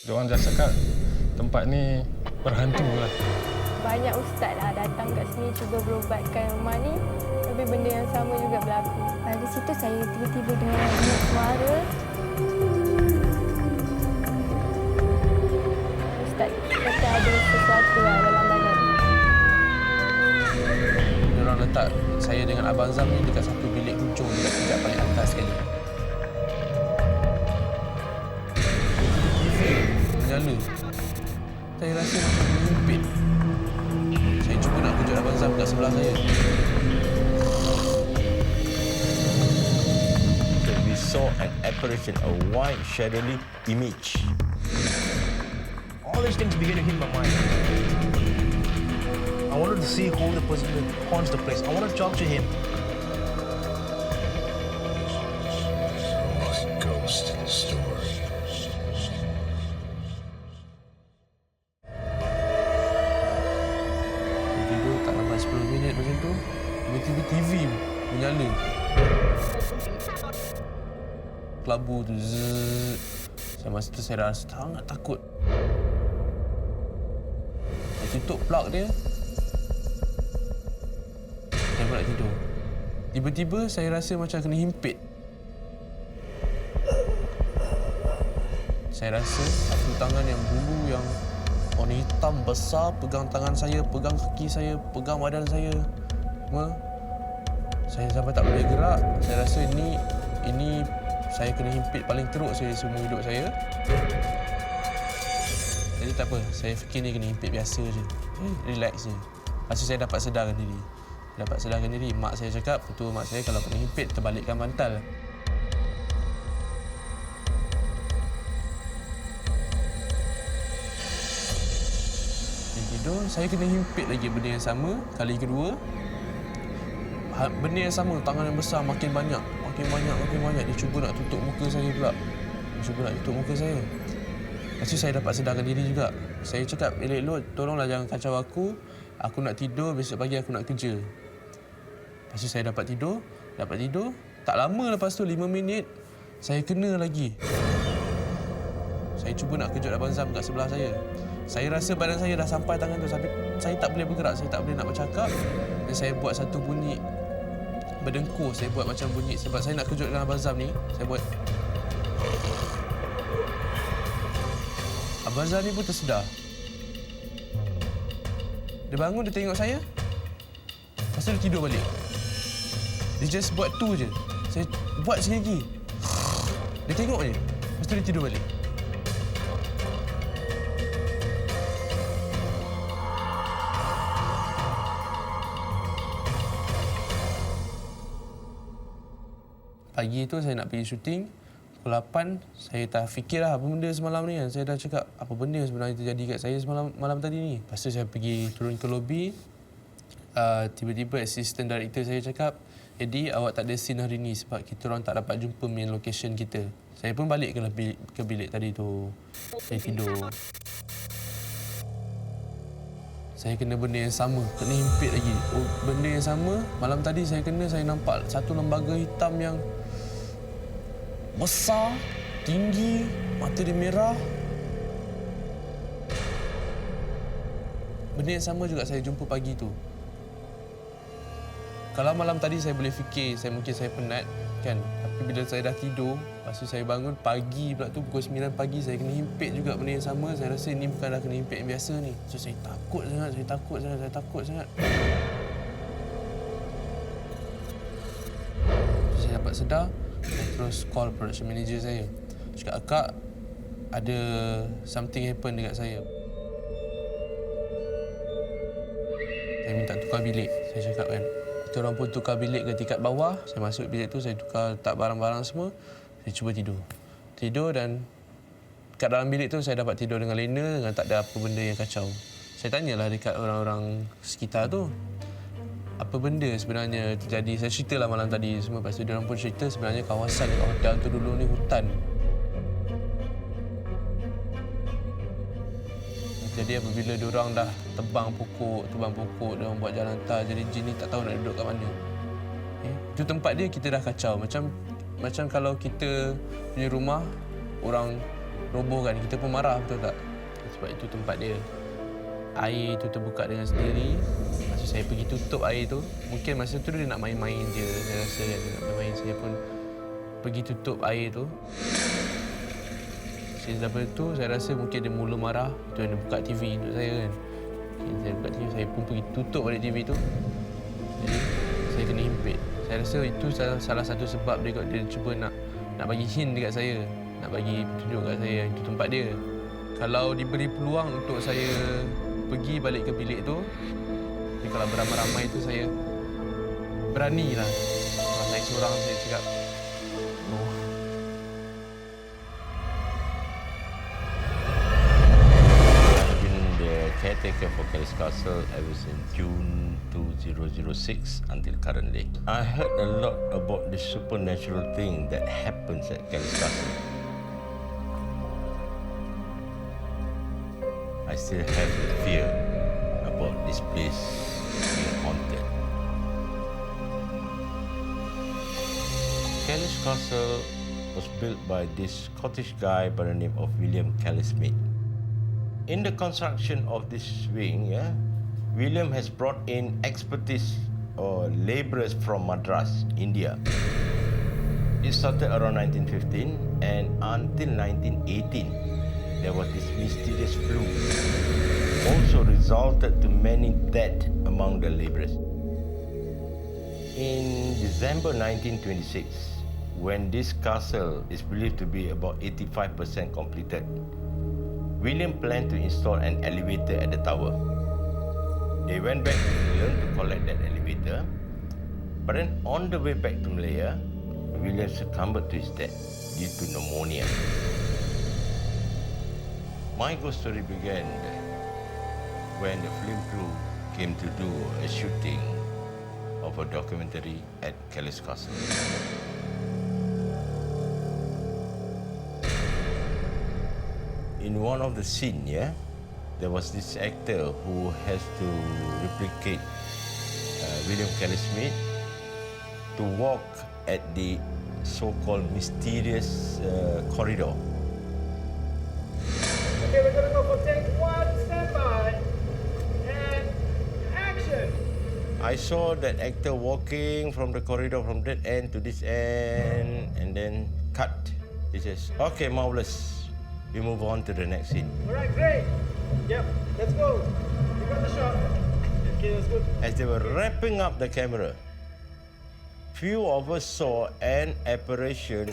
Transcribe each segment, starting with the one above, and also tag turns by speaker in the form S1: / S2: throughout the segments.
S1: Diorang dah cakap tempat ni berhantu lah.
S2: Banyak ustaz lah datang kat sini cuba berubatkan rumah ni. Tapi benda yang sama juga berlaku. Di situ saya tiba-tiba dengar suara. Ustaz kata ada sesuatu lah dalam badan.
S3: Diorang letak saya dengan Abang Zam ni dekat satu bilik hujung dekat tingkat paling atas sekali. Menyala. Saya rasa macam menghimpit. Saya cuba nak kejut Abang Zam kat sebelah saya.
S4: So we saw an apparition, a white shadowy image.
S5: All these things began to hit my mind. I wanted to see who the person that haunts the place. I want to talk to him.
S6: Ghost story.
S3: Tidur tak lambat 10 minit macam tu, tiba-tiba TV menyala. Kelabu tu zzz. Masa tu saya rasa sangat takut. Saya tutup plug dia. Saya pun nak tidur. Tiba-tiba saya rasa macam kena himpit. Saya rasa satu tangan yang bulu yang warna hitam besar pegang tangan saya, pegang kaki saya, pegang badan saya. Semua. Saya sampai tak boleh gerak. Saya rasa ini saya kena himpit paling teruk saya semua hidup saya. Jadi tak apa, saya fikir ni kena himpit biasa je. Relax je. Lepas tu saya dapat sedarkan diri. Mak saya cakap, betul mak saya kalau kena himpit, terbalikkan bantal. Saya tidur, saya kena himpit lagi benda yang sama. Kali kedua, benda yang sama, tangan yang besar makin banyak. Dia cuba nak tutup muka saya pula. Lepas tu saya dapat sedarkan diri juga. Saya cakap, elok-elok, tolonglah jangan kacau aku. Aku nak tidur, besok pagi aku nak kerja. Lepas tu saya dapat tidur. Tak lama lepas tu, 5 minit, saya kena lagi. Saya cuba nak kejut Abang Zam kat sebelah saya. Saya rasa badan saya dah sampai tangan tu, tapi saya tak boleh bergerak, saya tak boleh nak bercakap. Dan saya buat satu bunyi berdengkur, saya buat macam bunyi sebab saya nak kejutkan Abang Zam ni. Saya buat. Abang Zam ni pun tersedar. Dia bangun, dia tengok saya. Lepas tu dia tidur balik. Dia just buat tu je. Saya buat sekali lagi. Dia tengok je. Lepas tu dia tidur balik. Pagi tu saya nak pergi syuting. Pukul 8, saya dah fikirlah apa benda semalam ni kan. Saya dah cakap apa benda sebenarnya terjadi kat saya malam tadi ni. Lepas tu saya pergi turun ke lobi. Tiba-tiba assistant director saya cakap, Aedy, awak tak ada scene hari ni sebab kita orang tak dapat jumpa main location kita. Saya pun balik ke bilik tadi tu. Saya tidur. Saya kena benda yang sama, kena himpit lagi. Benda yang sama, malam tadi saya nampak satu lembaga hitam yang besar, tinggi, mata dia merah. Benda yang sama juga saya jumpa pagi tu. Kalau malam tadi saya boleh fikir, mungkin saya penat kan. Tapi bila saya dah tidur, lepas tu saya bangun pagi pula tu pukul 9 pagi saya kena himpit juga benda yang sama. Saya rasa ini bukanlah kena himpit yang biasa ni. So saya takut sangat. So, saya dapat sedar, saya terus call production manager saya. Cakap, Kak, ada something happen dekat saya. Saya minta tukar bilik, saya cakap kan. Kita orang pun tukar bilik ke tingkat bawah. Saya masuk bilik tu, saya tukar letak barang-barang semua. Saya cuba tidur dan kat dalam bilik tu saya dapat tidur dengan lena, dengan tak ada apa benda yang kacau. Saya tanyalah dekat orang-orang sekitar tu, apa benda sebenarnya terjadi. Saya ceritalah malam tadi semua. Lepas tu dia orang pun cerita sebenarnya kawasan dekat hotel tu dulu ni hutan. Jadi apabila diorang dah tebang pokok, diorang buat jalan tar, jadi jin ni tak tahu nak duduk kat mana. Itu tempat dia kita dah kacau. Macam kalau kita punya rumah, orang robohkan, kita pun marah, betul tak? Sebab itu tempat dia. Air tu terbuka dengan sendiri. Masa saya pergi tutup air tu, mungkin masa tu dia nak main-main je. Saya rasa dia nak main-main. Saya pun pergi tutup air tu. Daripada tu, saya rasa mungkin dia mula marah. Tu dia buka TV untuk saya kan. Saya buka TV, saya pun pergi tutup balik TV tu. Jadi, saya kena himpit. Saya rasa itu salah satu sebab dia cuba nak bagi hint dekat saya. Nak bagi petunjuk dekat saya, itu tempat dia. Kalau diberi peluang untuk saya pergi balik ke bilik tu, kalau beramai-ramai tu saya beranilah. Kalau saya seorang, saya cakap, oh.
S4: I've been the caretaker for Kelly's Castle ever since June 2006 until currently. I heard a lot about the supernatural thing that happens at Kelly's Castle. I still have the fear about this place being haunted. Kelly's Castle was built by this Scottish guy by the name of William Kelly Smith. In the construction of this wing, William has brought in expertise or labourers from Madras, India. It started around 1915 and until 1918. There was this mysterious flu, also resulted to many dead among the labourers. In December 1926, when this castle is believed to be about 85% completed, William planned to install an elevator at the tower. They went back to England to collect that elevator, but then on the way back to Malaya, William succumbed to his death due to pneumonia. My ghost story began when the film crew came to do a shooting of a documentary at Kelly's Castle. In one of the scenes, there was this actor who has to replicate William Kelly Smith to walk at the so-called mysterious corridor.
S7: Okay, we're gonna go for take one, stand by, and action!
S4: I saw that actor walking from the corridor from that end to this end and then cut. He says, okay, marvelous. We move on to the next scene.
S7: All right, great. Yep, let's go. You got the shot. Okay, that's good.
S4: As they were wrapping up the camera, few of us saw an apparition.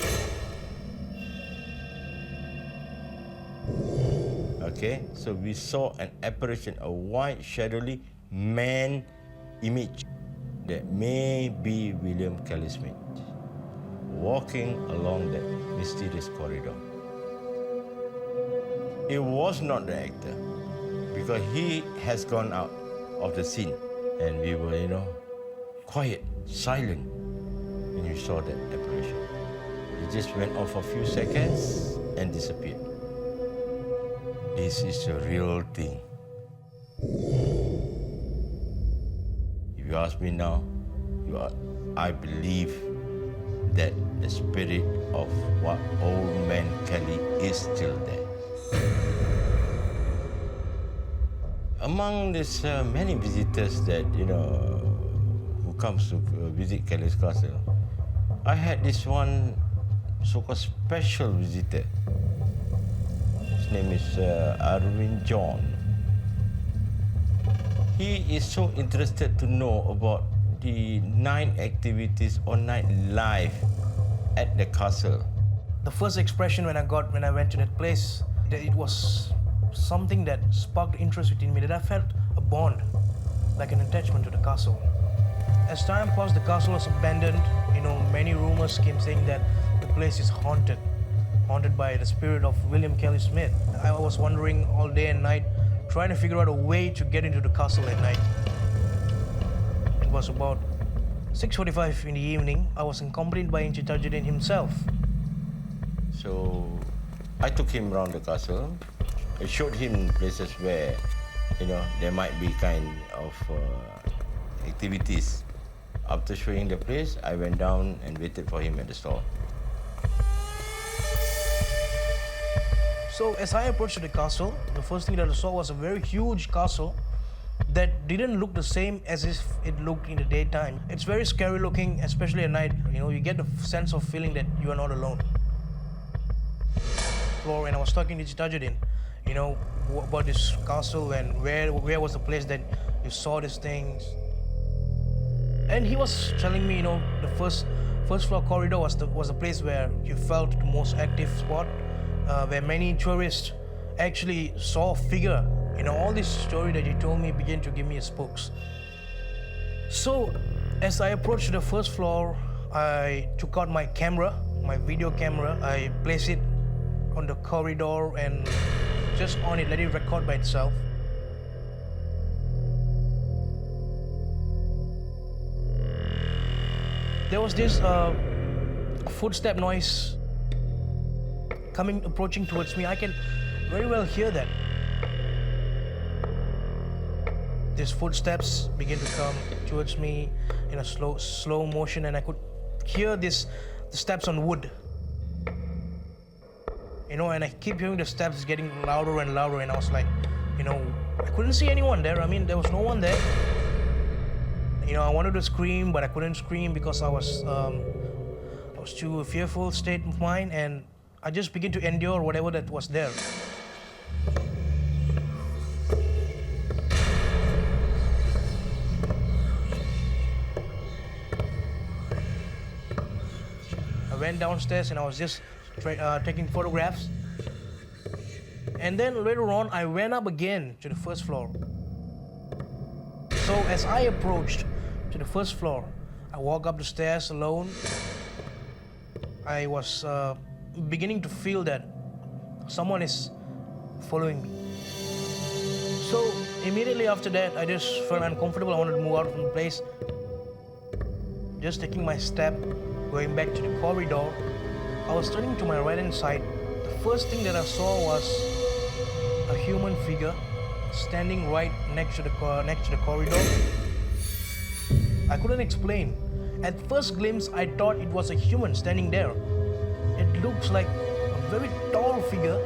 S4: Okay, so we saw an apparition, a white, shadowy man image that may be William Kelly Smith walking along that mysterious corridor. It was not the actor because he has gone out of the scene and we were, quiet, silent when we saw that apparition. It just went off for a few seconds and disappeared. This is a real thing. If you ask me now, I believe that the spirit of what old man Kelly is still there. Among these many visitors that, who comes to visit Kelly's Castle, I had this one so-called special visitor. His name is Arwin John. He is so interested to know about the night activities or night life at the castle.
S5: The first expression when I went to that place, that it was something that sparked interest within me, that I felt a bond, like an attachment to the castle. As time passed, the castle was abandoned. Many rumors came saying that the place is haunted by the spirit of William Kelly Smith. I was wandering all day and night, trying to figure out a way to get into the castle at night. It was about 6:45 in the evening. I was accompanied by Encik Tajudin himself.
S4: So I took him around the castle. I showed him places where, there might be kind of activities. After showing the place, I went down and waited for him at the store.
S5: So as I approached the castle, the first thing that I saw was a very huge castle that didn't look the same as if it looked in the daytime. It's very scary looking, especially at night. You know, you get the sense of feeling that you are not alone. Floor, and I was talking to Kejadian, you know, about this castle and where was the place that you saw these things. And he was telling me, you know, the first floor corridor was the place where you felt the most active spot, where many tourists actually saw a figure. You know, all this story that you told me began to give me spooks. So, as I approached the first floor, I took out my camera, my video camera. I placed it on the corridor and just on it, let it record by itself. There was this footstep noise approaching towards me. I can very well hear that. These footsteps began to come towards me in a slow motion, and I could hear the steps on wood. You know, and I keep hearing the steps getting louder and louder, and I was like, you know, I couldn't see anyone there. I mean, there was no one there. You know, I wanted to scream, but I couldn't scream because I was too fearful state of mind, and I just began to endure whatever that was there. I went downstairs and I was just taking photographs. And then later on, I went up again to the first floor. So as I approached to the first floor, I walked up the stairs alone. I was beginning to feel that someone is following me. So immediately after that, I just felt uncomfortable. I wanted to move out from the place. Just taking my step, going back to the corridor, I was turning to my right-hand side. The first thing that I saw was a human figure standing right next to the corridor. I couldn't explain. At first glimpse, I thought it was a human standing there. It looks like a very tall figure,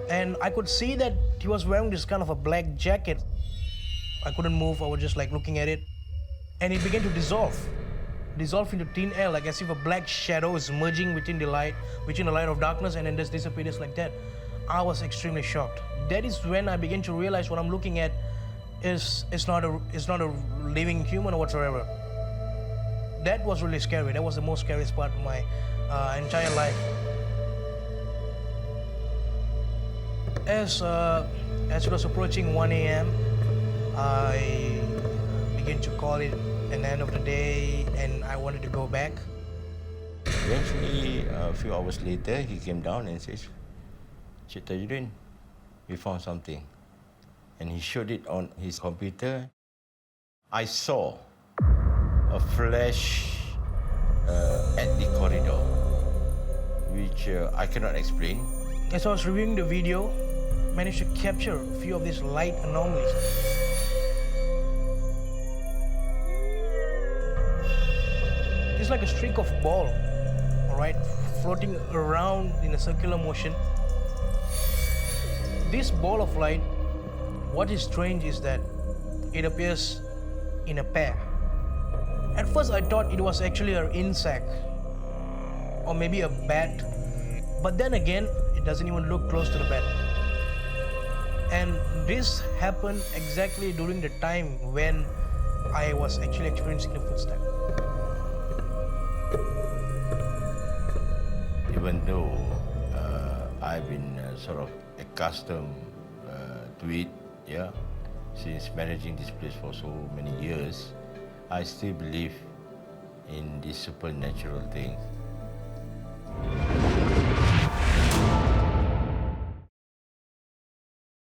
S5: and I could see that he was wearing this kind of a black jacket. I couldn't move. I was just like looking at it, and it began to dissolve into thin air, like as if a black shadow is merging between the light of darkness, and then just disappeared just like that. I was extremely shocked. That is when I began to realize what I'm looking at is not a living human or whatsoever. That was really scary. That was the most scariest part of my entire life. As it was approaching 1 a.m., I began to call it an end of the day, and I wanted to go back.
S4: Eventually, a few hours later, he came down and says, "Cik Tajuddin, we found something." And he showed it on his computer. I saw a flash at the corridor, which I cannot explain.
S5: As I was reviewing the video, I managed to capture a few of these light anomalies. It's like a streak of ball, all right, floating around in a circular motion. This ball of light, what is strange is that it appears in a pair. At first I thought it was actually an insect or maybe a bat, but then again, it doesn't even look close to the bat. And this happened exactly during the time when I was actually experiencing the footstep.
S4: Even though I've been sort of accustomed to it, since managing this place for so many years, I still believe in these supernatural things.